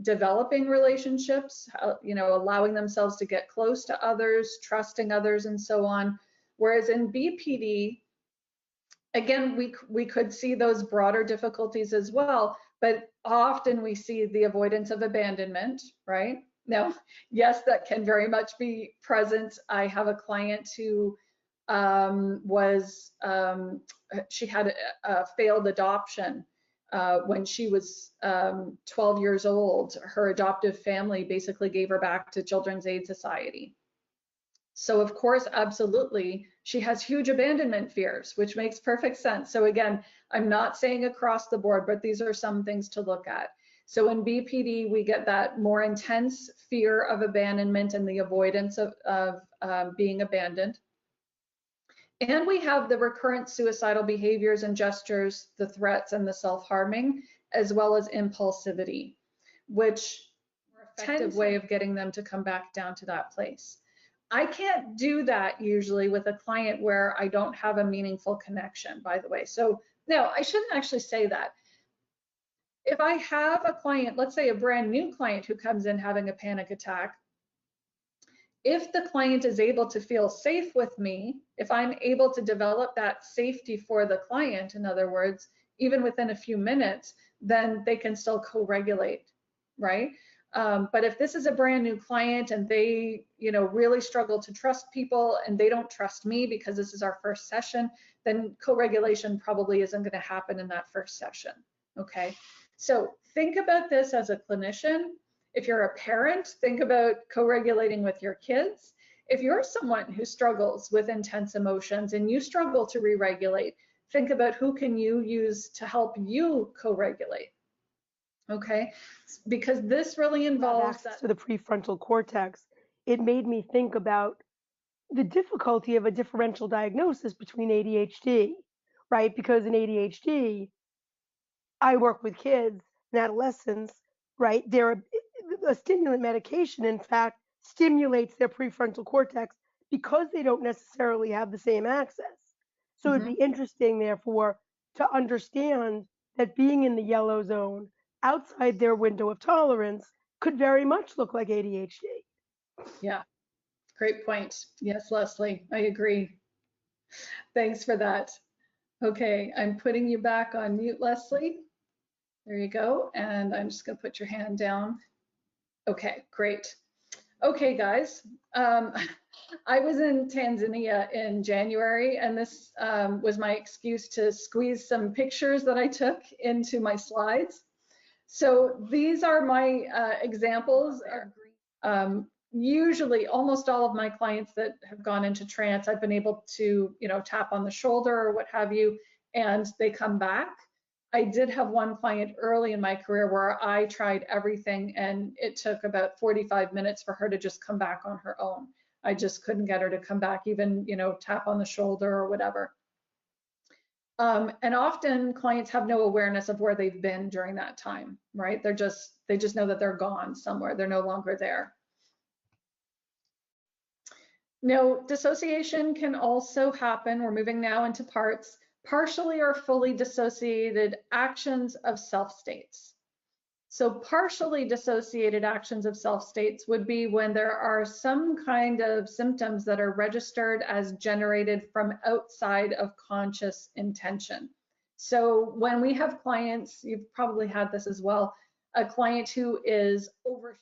developing relationships, allowing themselves to get close to others, trusting others, and so on. Whereas in BPD, again, we could see those broader difficulties as well, but often we see the avoidance of abandonment, right? Now, yes, that can very much be present. I have a client who she had a failed adoption when she was 12 years old. Her adoptive family basically gave her back to Children's Aid Society. So of course, absolutely, she has huge abandonment fears, which makes perfect sense. So again, I'm not saying across the board, but these are some things to look at. So in BPD, we get that more intense fear of abandonment and the avoidance of being abandoned. And we have the recurrent suicidal behaviors and gestures, the threats and the self-harming, as well as impulsivity, which are an effective way of getting them to come back down to that place. I can't do that usually with a client where I don't have a meaningful connection, by the way. So no, I shouldn't actually say that. If I have a client, let's say a brand new client who comes in having a panic attack, if the client is able to feel safe with me, if I'm able to develop that safety for the client, in other words, even within a few minutes, then they can still co-regulate, right? But if this is a brand new client and they, really struggle to trust people and they don't trust me because this is our first session, then co-regulation probably isn't going to happen in that first session, okay? So think about this as a clinician. If you're a parent, think about co-regulating with your kids. If you're someone who struggles with intense emotions and you struggle to re-regulate, think about who can you use to help you co-regulate. Okay, because this really involves access to the prefrontal cortex. It made me think about the difficulty of a differential diagnosis between ADHD, right? Because in ADHD, I work with kids and adolescents, right? A stimulant medication, in fact, stimulates their prefrontal cortex because they don't necessarily have the same access. So it'd be interesting, therefore, to understand that being in the yellow zone outside their window of tolerance could very much look like ADHD. Yeah, great point. Yes, Leslie, I agree. Thanks for that. Okay, I'm putting you back on mute, Leslie. There you go. And I'm just going to put your hand down. Okay, great. Okay, guys. I was in Tanzania in January, and this was my excuse to squeeze some pictures that I took into my slides. So these are my examples. Usually, almost all of my clients that have gone into trance, I've been able to, tap on the shoulder or what have you, and they come back. I did have one client early in my career where I tried everything, and it took about 45 minutes for her to just come back on her own. I just couldn't get her to come back, even, tap on the shoulder or whatever. And often clients have no awareness of where they've been during that time, right? They just know that they're gone somewhere. They're no longer there. Now, dissociation can also happen. We're moving now into parts. Partially or fully dissociated actions of self states. So partially dissociated actions of self states would be when there are some kind of symptoms that are registered as generated from outside of conscious intention. So when we have clients, you've probably had this as well, a client who is over